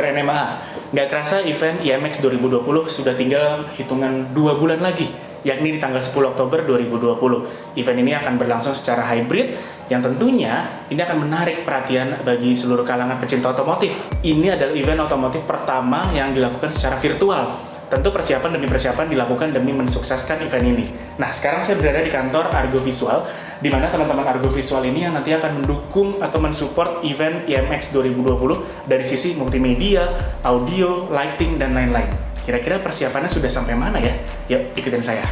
subscriber NMAH. Nggak kerasa event IMX 2020 sudah tinggal hitungan 2 bulan lagi, yakni di tanggal 10 Oktober 2020. Event ini akan berlangsung secara hybrid, yang tentunya ini akan menarik perhatian bagi seluruh kalangan pecinta otomotif. Ini adalah event otomotif pertama yang dilakukan secara virtual. Tentu persiapan demi persiapan dilakukan demi mensukseskan event ini. Nah, sekarang saya berada di kantor Argo Visual, di mana teman-teman Argo Visual ini yang nanti akan mendukung atau mensupport event IMX 2020 dari sisi multimedia, audio, lighting, dan lain-lain. Kira-kira persiapannya sudah sampai mana ya? Yuk, ikutin saya.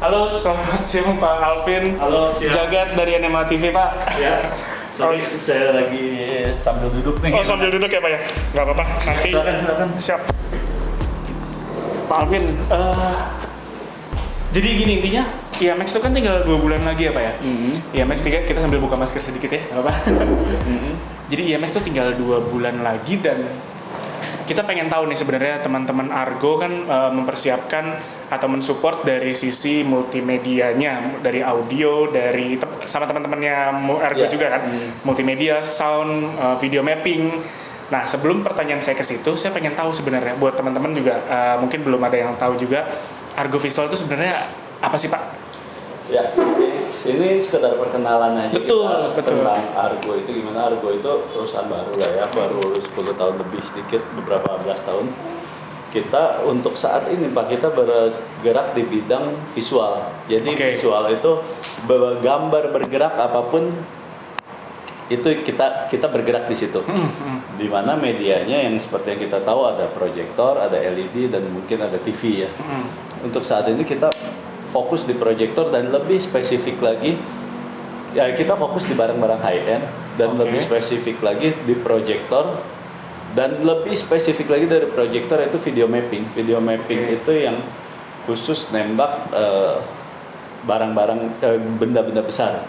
Halo, selamat siang Pak Alvin. Halo, siang. Jagat dari NMA TV, Pak. Ya, sorry, saya lagi sambil duduk nih. Oh, sambil duduk ya Pak ya? Nggak apa-apa, nanti. Silakan. Siap. Pak Alvin, jadi gini intinya, IMX itu kan tinggal 2 bulan lagi ya Pak ya? IMX 3, kita sambil buka masker sedikit ya, nggak apa-apa. Jadi IMX itu tinggal 2 bulan lagi dan kita pengen tahu nih sebenarnya teman-teman Argo kan mempersiapkan atau mensupport dari sisi multimedianya, dari audio, dari sama teman-temannya Argo juga kan, multimedia, sound, video mapping. Nah, sebelum pertanyaan saya ke situ, saya pengen tahu sebenarnya buat teman-teman juga mungkin belum ada yang tahu juga Argo Visual itu sebenarnya apa sih Pak? Ya, oke. Ini sekedar perkenalan aja. Betul. Tentang Argo itu gimana. Argo itu perusahaan baru lah ya, baru 10 tahun lebih sedikit, beberapa belas tahun. Kita untuk saat ini Pak, kita bergerak di bidang visual. Jadi visual itu gambar bergerak apapun itu kita bergerak di situ. Di mana medianya yang seperti yang kita tahu ada proyektor, ada LED dan mungkin ada TV ya. Untuk saat ini kita fokus di proyektor dan lebih spesifik lagi ya kita fokus di barang-barang high end dan lebih spesifik lagi di proyektor dan lebih spesifik lagi dari proyektor itu video mapping. Video mapping itu yang khusus nembak barang-barang benda-benda besar.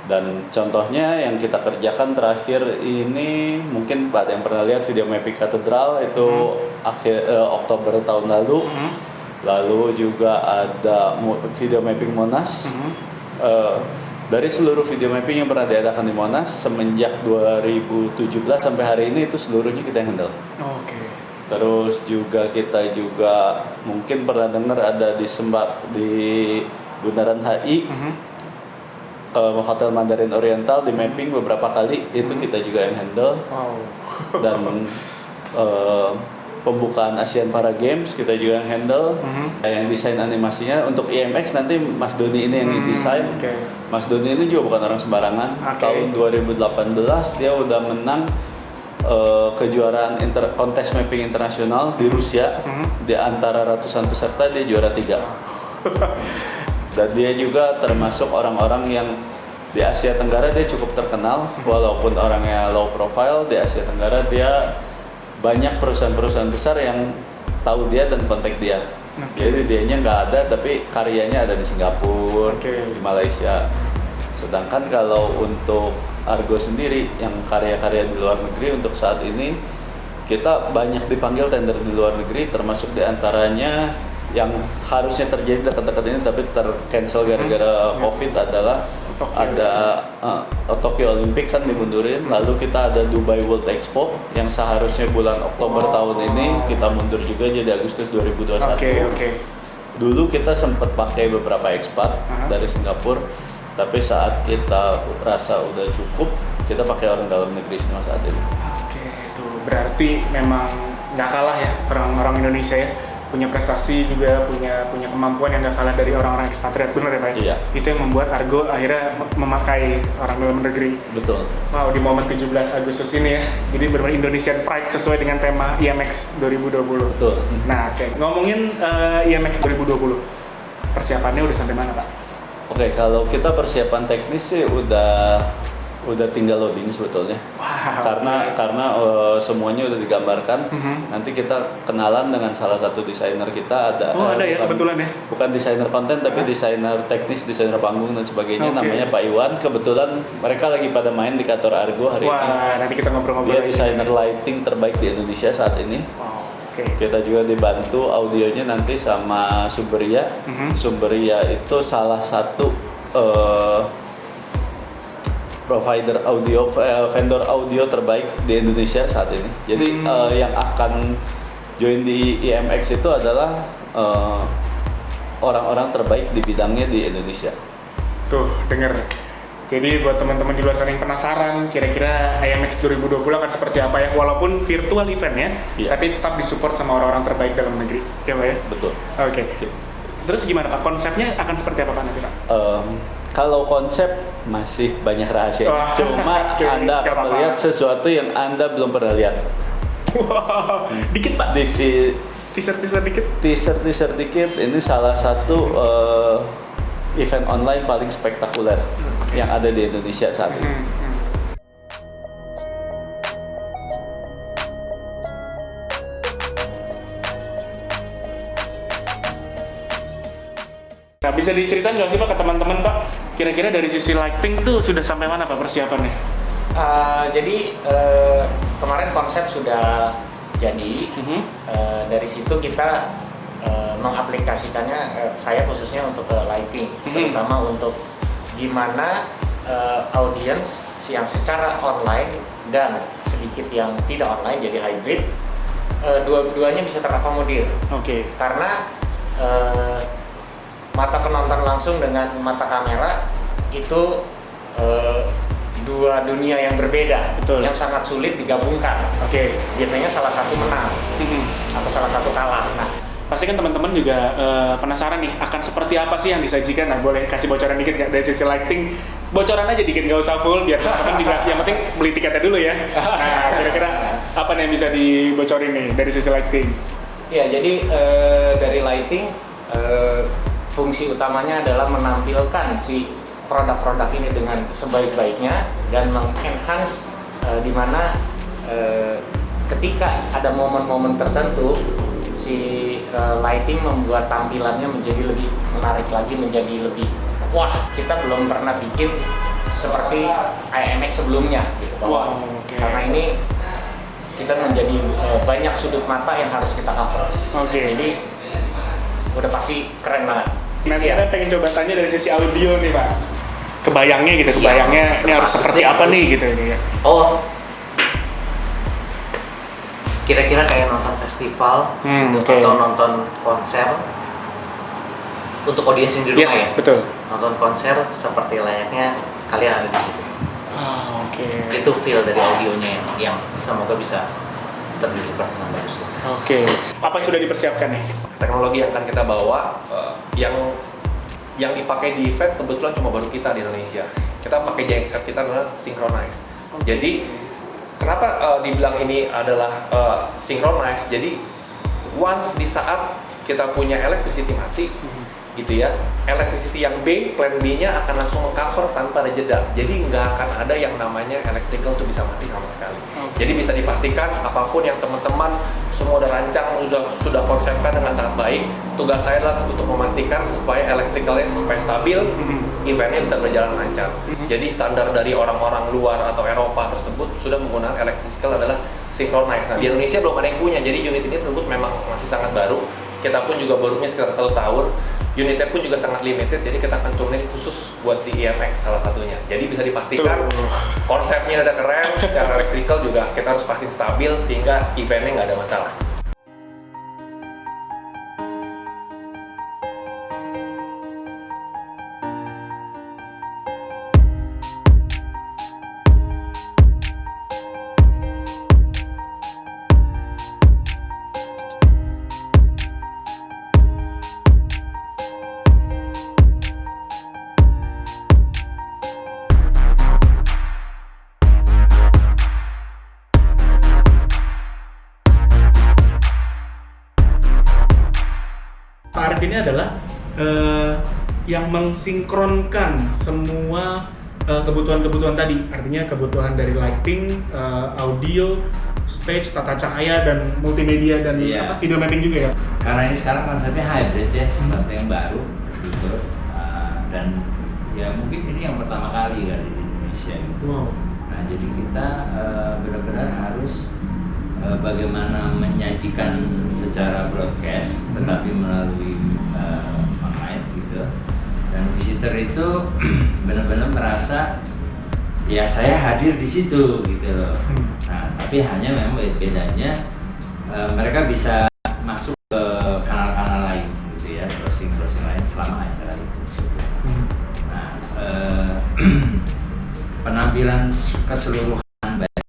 Dan contohnya yang kita kerjakan terakhir ini mungkin Pak ada yang pernah lihat video mapping katedral itu akhir Oktober tahun lalu. Lalu juga ada video mapping Monas. Dari seluruh video mapping yang pernah diadakan di Monas semenjak 2017 sampai hari ini itu seluruhnya kita yang handle. Terus juga kita juga mungkin pernah dengar ada di Bundaran HI. Hotel Mandarin Oriental di mapping beberapa kali itu kita juga yang handle. Dan pembukaan Asian Para Games kita juga yang handle. Yang desain animasinya untuk IMX nanti Mas Doni ini yang desain. Mas Doni ini juga bukan orang sembarangan. Tahun 2018 dia udah menang kejuaraan kontes mapping internasional di Rusia. Di antara ratusan peserta dia juara 3. Dan dia juga termasuk orang-orang yang di Asia Tenggara dia cukup terkenal. Walaupun orangnya low profile, di Asia Tenggara dia banyak perusahaan-perusahaan besar yang tahu dia dan kontak dia. Jadi dianya nggak ada, tapi karyanya ada di Singapura, di Malaysia. Sedangkan kalau untuk Argo sendiri, yang karya-karya di luar negeri untuk saat ini, kita banyak dipanggil tender di luar negeri, termasuk diantaranya yang harusnya terjadi dekat-dekat ini tapi tercancel gara-gara COVID adalah ada Tokyo Olympic kan dimundurin, lalu kita ada Dubai World Expo yang seharusnya bulan Oktober tahun ini kita mundur juga jadi Agustus 2021. Dulu kita sempat pakai beberapa expat dari Singapura, tapi saat kita rasa udah cukup, kita pakai orang dalam negeri semua saat ini. Itu berarti memang nggak kalah ya orang-orang Indonesia ya. Punya prestasi juga, punya kemampuan yang gak kalah dari orang-orang ekspatriat, benar ya Pak? Iya. Itu yang membuat Argo akhirnya memakai orang dalam negeri. Betul. Wow, di momen 17 Agustus ini ya, jadi benar-benar Indonesian Pride sesuai dengan tema IMX 2020. Betul. Nah, ngomongin IMX 2020, persiapannya udah sampai mana Pak? Kalau kita persiapan teknis sih udah Udah tinggal loading sebetulnya. Wow. Karena semuanya udah digambarkan. Nanti kita kenalan dengan salah satu desainer kita ada. Ada ya kebetulan ya. Bukan desainer konten tapi desainer teknis, desainer panggung dan sebagainya. Namanya Pak Iwan. Kebetulan mereka lagi pada main di kantor Argo hari ini. Nanti kita ngobrol-ngobrol. Dia desainer lighting terbaik di Indonesia saat ini. Kita juga dibantu audionya nanti sama Sumberia. Sumberia itu salah satu provider audio, vendor audio terbaik di Indonesia saat ini. Jadi yang akan join di IMX itu adalah orang-orang terbaik di bidangnya di Indonesia. Tuh, denger. Jadi buat teman-teman di luar sana yang penasaran kira-kira IMX 2020 akan seperti apa ya, walaupun virtual event ya, tapi tetap disupport sama orang-orang terbaik dalam negeri, ya Pak ya? Betul. Oke. Terus gimana Pak? Konsepnya akan seperti apa Pak nanti Pak? Kalau konsep masih banyak rahasia. Cuma Anda akan melihat sesuatu yang Anda belum pernah lihat. Wow, dikit Pak. Teaser dikit. Teaser dikit. Ini salah satu event online paling spektakuler yang ada di Indonesia saat ini. Nah, bisa diceritain nggak sih Pak ke teman-teman Pak? Kira-kira dari sisi lighting tuh sudah sampai mana Pak persiapannya? Jadi kemarin konsep sudah jadi. Dari situ kita mengaplikasikannya, saya khususnya untuk lighting, terutama untuk gimana audiens yang secara online dan sedikit yang tidak online jadi hybrid, dua-duanya bisa terakomodir. Karena mata penonton langsung dengan mata kamera itu dua dunia yang berbeda. Yang sangat sulit digabungkan. Biasanya salah satu menang atau salah satu kalah. Nah, pasti kan teman-teman juga penasaran nih akan seperti apa sih yang disajikan. Nah, boleh kasih bocoran dikit nggak dari sisi lighting? Bocoran aja dikit, nggak usah full biar teman-teman juga yang penting beli tiketnya dulu ya. Nah, kira-kira apa nih yang bisa dibocorin nih dari sisi lighting? Ya, jadi dari lighting fungsi utamanya adalah menampilkan si produk-produk ini dengan sebaik-baiknya dan mengenhance di mana ketika ada momen-momen tertentu si lighting membuat tampilannya menjadi lebih menarik lagi, menjadi lebih wah, kita belum pernah bikin seperti IMX sebelumnya gitu. Karena ini kita menjadi banyak sudut mata yang harus kita cover. Jadi udah pasti keren banget. Nah, saya pengen coba tanya dari sisi audio nih Pak. Kebayangnya gitu, ini harus seperti apa nih gitu ini ya. Kira-kira kayak nonton festival atau nonton konser untuk audiens yang di rumah ya. Betul. Nonton konser seperti layaknya kalian ada di situ. Itu feel dari audionya yang semoga bisa terdeliver dengan bagus. Apa yang sudah dipersiapkan nih? Teknologi yang akan kita bawa, yang dipakai di event kebetulan cuma baru kita di Indonesia. Kita pakai genset kita adalah synchronize. Jadi kenapa dibilang ini adalah synchronize? Jadi once di saat kita punya electricity mati, gitu ya, electricity yang B, plan B-nya akan langsung meng-cover tanpa ada jeda. Jadi nggak akan ada yang namanya electrical itu bisa mati sama sekali. Jadi bisa dipastikan apapun yang teman-teman semua udah rancang, sudah konsepkan dengan sangat baik. Tugas saya adalah untuk memastikan supaya electricalnya supaya stabil, eventnya bisa berjalan lancar. Jadi standar dari orang-orang luar atau Eropa tersebut sudah menggunakan electrical adalah synchronize. Nah, di Indonesia belum ada yang punya, jadi unit ini tersebut memang masih sangat baru. Kita pun juga baru punya sekitar 1 tahun. Unitnya pun juga sangat limited, jadi kita akan turunin khusus buat di IMX salah satunya. Jadi bisa dipastikan konsepnya udah keren, secara electrical juga kita harus pasti stabil sehingga eventnya nggak ada masalah. Pak Arif ini adalah yang mensinkronkan semua kebutuhan-kebutuhan tadi, artinya kebutuhan dari lighting, audio, stage, tata cahaya, dan multimedia, dan video mapping juga ya? Karena ini sekarang konsepnya hybrid ya, sesuatu yang baru gitu. Dan ya mungkin ini yang pertama kali kan di Indonesia gitu. Wow. Nah jadi kita benar-benar harus bagaimana menyajikan secara broadcast, tetapi melalui online gitu. Dan visitor itu benar-benar merasa ya saya hadir di situ gitu loh. Nah tapi hanya memang bedanya mereka bisa masuk ke kanal-kanal lain gitu ya, browsing lain selama acara itu tersebut. Nah penampilan keseluruhan baik,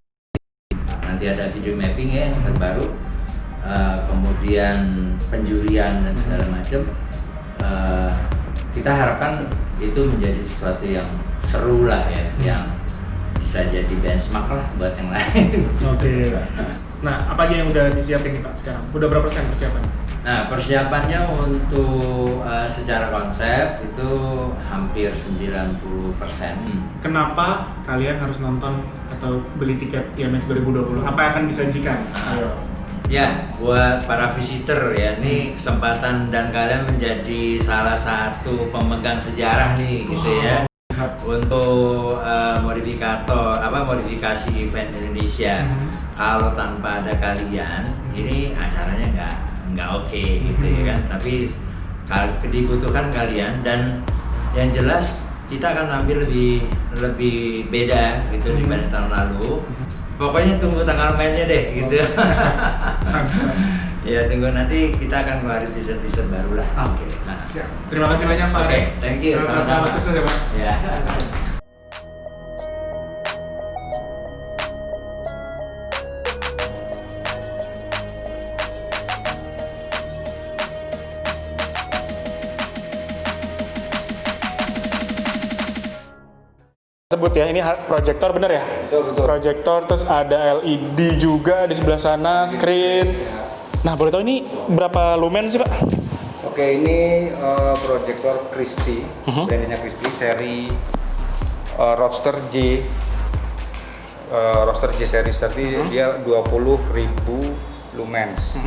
nanti ada video mapping ya yang terbaru, kemudian penjurian dan segala macam. Kita harapkan itu menjadi sesuatu yang seru lah ya, yang bisa jadi benchmark lah buat yang lain. Oke. Nah, apa aja yang udah disiapin nih Pak sekarang? Udah berapa persen persiapan? Nah, persiapannya untuk secara konsep itu hampir 90%. Kenapa kalian harus nonton atau beli tiket IMX 2020? Apa yang akan disajikan? Ayo. Ya, buat para visitor ya, ini kesempatan dan kalian menjadi salah satu pemegang sejarah nih gitu ya. Untuk modifikasi event Indonesia. Kalau tanpa ada kalian, ini acaranya nggak oke gitu ya kan. Tapi dibutuhkan kalian, dan yang jelas kita akan tampil lebih beda gitu dibanding tahun lalu. Pokoknya tunggu tanggal mainnya deh gitu. Ya tunggu, nanti kita akan keluarin teaser baru lah. Oke. Nah, Siap. Terima kasih banyak Pak. Oke, thank you. Sama-sama. Sukses ya Pak. Ya. Sebut ya, ini proyektor bener ya? Betul. Proyektor, terus ada LED juga di sebelah sana, screen. Nah, boleh tahu ini berapa lumen sih Pak? Oke, ini proyektor Christie, brandnya Christie, seri Roadster J. Roadster J series, tapi dia 20.000 lumens.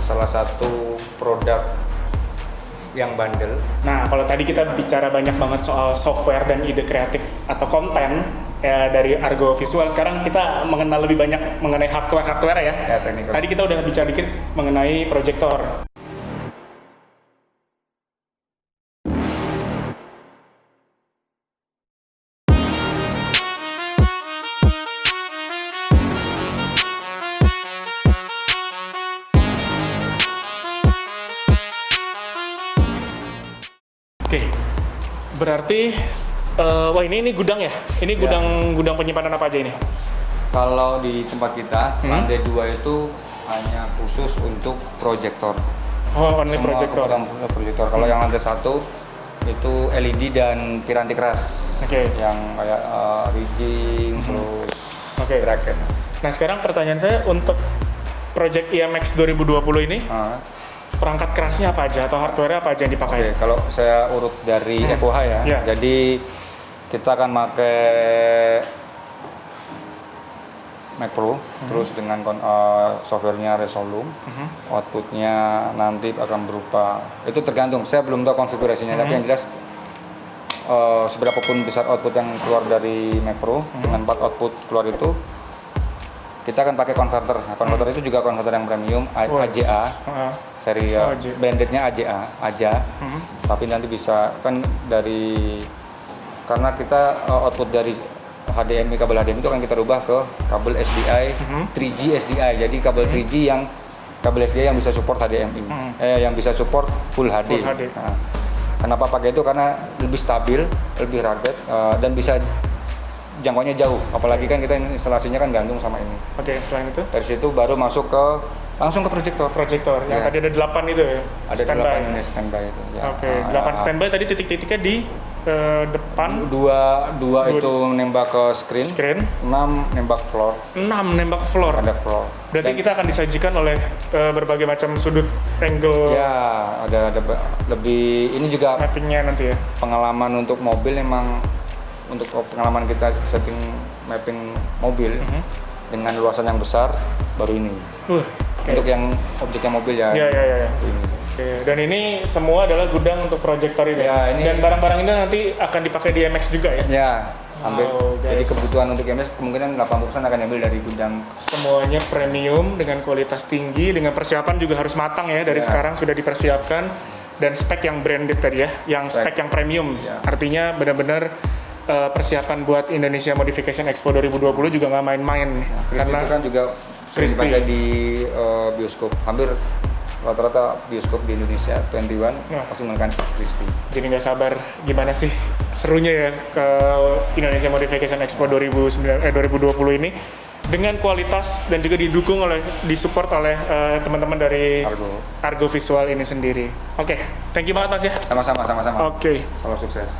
Salah satu produk yang bandel. Nah, kalau tadi kita bicara banyak banget soal software dan ide kreatif atau konten ya dari Argo Visual, sekarang kita mengenal lebih banyak mengenai hardware ya. Teknikal. Tadi kita udah bicara dikit mengenai proyektor. Oke, berarti wah ini gudang ya? Ini gudang penyimpanan apa aja ini? Kalau di tempat kita, lantai 2 itu hanya khusus untuk proyektor. Oh, only Semua proyektor. kebutuhan proyektor. Kalau yang lantai 1 itu LED dan piranti keras. Oke. Yang kayak rigging, terus bracket. Nah, sekarang pertanyaan saya untuk Project IMX 2020 ini, perangkat kerasnya apa aja atau hardware apa aja yang dipakai? Oke, kalau saya urut dari FOH ya. Yeah. Jadi kita akan pakai Mac Pro, terus dengan softwarenya Resolum. Outputnya nanti akan berupa, itu tergantung. Saya belum tahu konfigurasinya, tapi yang jelas seberapa pun besar output yang keluar dari Mac Pro dengan 4 output keluar itu, kita akan pakai konverter. Nah, konverter itu juga konverter yang premium, AJA. Seri brandednya AJA, tapi nanti bisa kan dari, karena kita output dari HDMI, kabel HDMI itu kan kita rubah ke kabel SDI, 3G SDI. Jadi kabel 3G kabel SDI yang bisa support HDMI, yang bisa support Full HD. Nah, kenapa pakai itu? Karena lebih stabil, lebih rugged, dan bisa jangkauannya jauh. Apalagi kan kita instalasinya kan gantung sama ini. Oke, selain itu? Dari situ baru masuk ke Langsung ke proyektor. Proyektor. Yang Ya. tadi ada 8 itu ya. Ada 8 unit standby itu. Ya. Oke, 8 standby tadi titik-titiknya di depan. Dua itu nembak ke screen. 6 nembak floor. 6 nembak floor. Ada floor. Berarti kita akan disajikan oleh berbagai macam sudut angle Ya, ada lebih ini juga mappingnya nanti ya. pengalaman untuk mobil memang untuk pengalaman kita setting mapping mobil dengan luasan yang besar baru ini. Okay. Untuk yang objeknya mobil ya. Ya. Ini. Oke, dan ini semua adalah gudang untuk proyektor ini. Ya, ini- Dan barang-barang ini nanti akan dipakai di MX juga ya. Ya, hampir. Wow, Jadi guys. kebutuhan untuk MS kemungkinan 80% akan diambil dari gudang. Semuanya premium dengan kualitas tinggi, dengan persiapan juga harus matang ya, dari Ya. sekarang sudah dipersiapkan, dan spek yang branded tadi ya, yang spek yang premium. Ya. Artinya benar-benar persiapan buat Indonesia Modification Expo 2020 juga nggak main-main nih. Crispy itu kan juga sering Crispy. dipakai di bioskop. Hampir rata-rata bioskop di Indonesia 21 Nah. pasti menggunakan crispy. Jadi nggak sabar gimana sih serunya ya ke Indonesia Modification Expo 2020 ini dengan kualitas dan juga disupport oleh teman-teman dari Argo Visual ini sendiri. Oke, thank you banget Mas ya. Sama-sama. Oke. Selalu sukses.